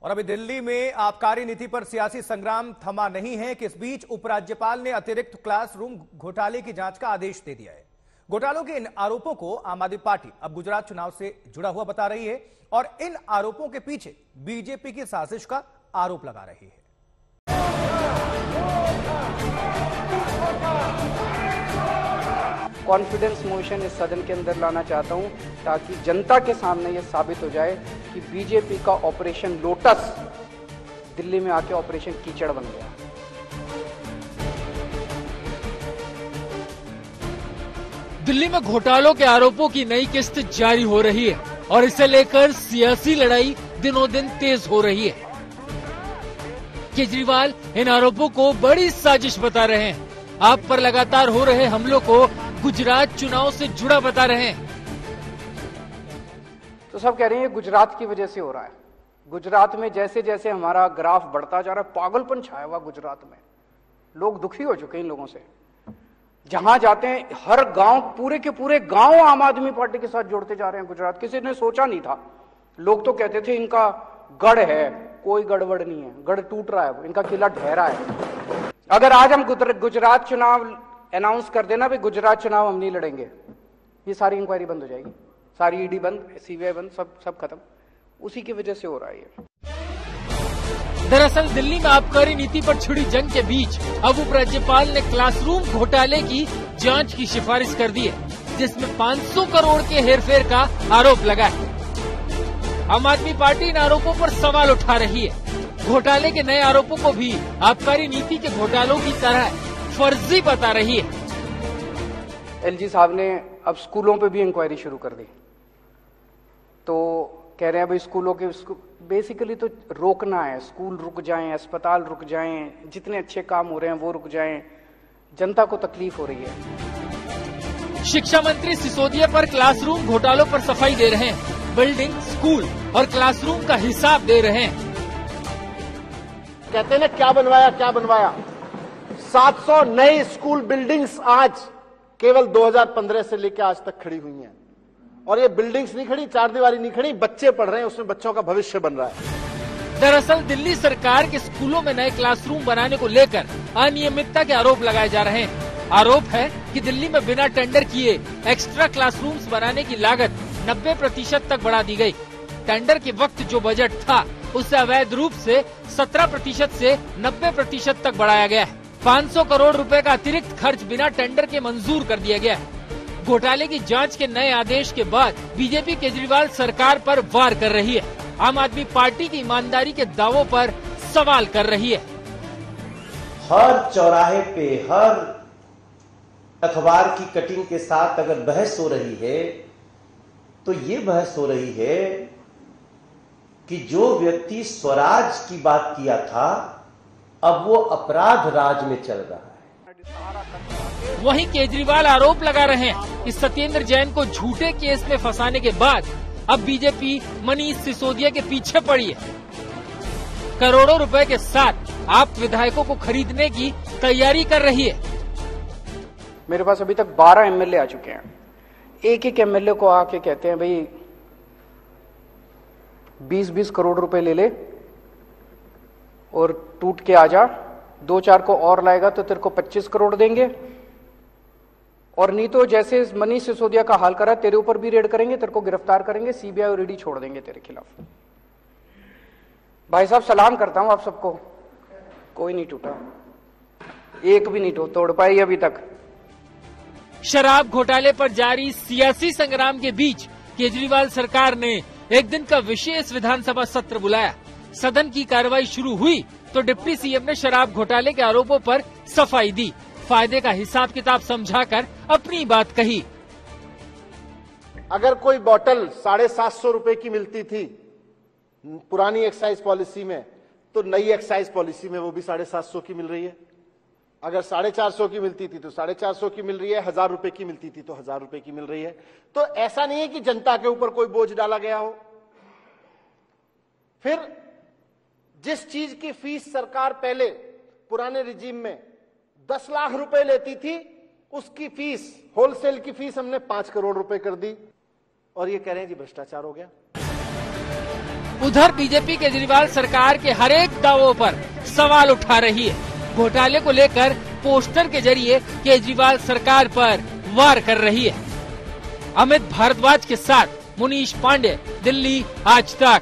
और अभी दिल्ली में आबकारी नीति पर सियासी संग्राम थमा नहीं है कि इस बीच उपराज्यपाल ने अतिरिक्त क्लासरूम घोटाले की जांच का आदेश दे दिया है। घोटालों के इन आरोपों को आम आदमी पार्टी अब गुजरात चुनाव से जुड़ा हुआ बता रही है और इन आरोपों के पीछे बीजेपी की साजिश का आरोप लगा रही है। कॉन्फिडेंस मोशन इस सदन के अंदर लाना चाहता हूं ताकि जनता के सामने यह साबित हो जाए कि बीजेपी का ऑपरेशन लोटस दिल्ली में आके ऑपरेशन कीचड़ बन गया। दिल्ली में घोटालों के आरोपों की नई किस्त जारी हो रही है और इसे लेकर सियासी लड़ाई दिनों दिन तेज हो रही है। केजरीवाल इन आरोपों को बड़ी साजिश बता रहे हैं। आप पर लगातार हो रहे हमलों को गुजरात चुनाव से जुड़ा बता रहे हैं। तो सब कह रहे हैं गुजरात की वजह से हो रहा है। गुजरात में जैसे जैसे हमारा ग्राफ बढ़ता जा रहा है, पागलपन छाया हुआ गुजरात में। लोग दुखी हो चुके हैं इन लोगों से। जहां जाते हैं हर गांव, पूरे के पूरे गांव आम आदमी पार्टी के साथ जोड़ते जा रहे हैं गुजरात। किसी ने सोचा नहीं था। लोग तो कहते थे इनका गढ़ है, कोई गड़बड़ नहीं है, गढ़ टूट रहा है, इनका किला ढहरा है। अगर आज हम गुजरात चुनाव अनाउंस कर देना भाई गुजरात चुनाव हम नहीं लड़ेंगे, ये सारी इंक्वायरी बंद हो जाएगी, सारी ईडी बंद, सीबीआई बंद, सब खत्म। उसी की वजह से हो रहा है ये। दरअसल दिल्ली में आबकारी नीति पर छिड़ी जंग के बीच अब उपराज्यपाल ने क्लासरूम घोटाले की जांच की सिफारिश कर दी है, जिसमें 500 करोड़ के हेरफेर का आरोप लगा है। आम आदमी पार्टी इन आरोपों पर सवाल उठा रही है। घोटाले के नए आरोपों को भी आबकारी नीति के घोटालों की तरह फर्जी बता रही है। एलजी साहब ने अब स्कूलों पे भी इंक्वायरी शुरू कर दी। तो कह रहे हैं भाई स्कूलों के बेसिकली तो रोकना है, स्कूल रुक जाएं, अस्पताल रुक जाएं, जितने अच्छे काम हो रहे हैं वो रुक जाएं, जनता को तकलीफ हो रही है। शिक्षा मंत्री सिसोदिया पर क्लासरूम घोटालों पर सफाई दे रहे हैं। बिल्डिंग, स्कूल और क्लासरूम का हिसाब दे रहे हैं। कहते हैं ना क्या बनवाया 700 नई स्कूल बिल्डिंग्स आज केवल 2015 से लेकर आज तक खड़ी हुई हैं। और ये बिल्डिंग्स नहीं खड़ी, चार दीवारी नहीं खड़ी, बच्चे पढ़ रहे हैं, उसमें बच्चों का भविष्य बन रहा है। दरअसल दिल्ली सरकार के स्कूलों में नए क्लासरूम बनाने को लेकर अनियमितता के आरोप लगाए जा रहे हैं। आरोप है कि दिल्ली में बिना टेंडर किए एक्स्ट्रा क्लासरूम्स बनाने की लागत 90% तक बढ़ा दी गई। टेंडर के वक्त जो बजट था उससे अवैध रूप से 17% से 90% तक बढ़ाया गया है। 500 करोड़ रुपए का अतिरिक्त खर्च बिना टेंडर के मंजूर कर दिया गया है। घोटाले की जांच के नए आदेश के बाद बीजेपी केजरीवाल सरकार पर वार कर रही है। आम आदमी पार्टी की ईमानदारी के दावों पर सवाल कर रही है। हर चौराहे पे, हर अखबार की कटिंग के साथ अगर बहस हो रही है तो ये बहस हो रही है कि जो व्यक्ति स्वराज की बात किया था अब वो अपराध राज में चल रहा है। वहीं केजरीवाल आरोप लगा रहे हैं कि सत्येंद्र जैन को झूठे केस में फंसाने के बाद अब बीजेपी मनीष सिसोदिया के पीछे पड़ी है। करोड़ों रुपए के साथ आप विधायकों को खरीदने की तैयारी कर रही है। मेरे पास अभी तक 12 एमएलए आ चुके हैं। एक एमएलए को आके कहते हैं भाई 20-20 करोड़ रुपए ले ले और टूट के आ जा, 2-4 को और लाएगा तो तेरे को 25 करोड़ देंगे, और नहीं तो जैसे मनीष सिसोदिया का हाल करा तेरे ऊपर भी रेड करेंगे, तेरे को गिरफ्तार करेंगे, सीबीआई और ईडी छोड़ देंगे तेरे खिलाफ। भाई साहब सलाम करता हूं आप सबको, कोई नहीं टूटा, एक भी नहीं तोड़ पाई अभी तक। शराब घोटाले पर जारी सियासी संग्राम के बीच केजरीवाल सरकार ने एक दिन का विशेष विधानसभा सत्र बुलाया। सदन की कार्रवाई शुरू हुई तो डिप्टी सीएम ने शराब घोटाले के आरोपों पर सफाई दी, फायदे का हिसाब किताब समझाकर अपनी बात कही। अगर कोई बोतल 750 रुपए की मिलती थी पुरानी एक्साइज पॉलिसी में, तो नई एक्साइज पॉलिसी में वो भी 750 की मिल रही है। अगर 450 की मिलती थी तो 450 की मिल रही है, 1000 रुपए की मिलती थी तो 1000 रुपए की मिल रही है। तो ऐसा नहीं है कि जनता के ऊपर कोई बोझ डाला गया हो। फिर जिस चीज की फीस सरकार पहले पुराने रिजीम में 10 लाख रुपए लेती थी, उसकी फीस, होलसेल की फीस हमने 5 करोड़ रुपए कर दी, और ये कह रहे हैं जी भ्रष्टाचार हो गया। उधर बीजेपी केजरीवाल सरकार के हर एक दावों पर सवाल उठा रही है। घोटाले को लेकर पोस्टर के जरिए केजरीवाल सरकार पर वार कर रही है। अमित भारद्वाज के साथ मुनीश पांडे, दिल्ली आज तक।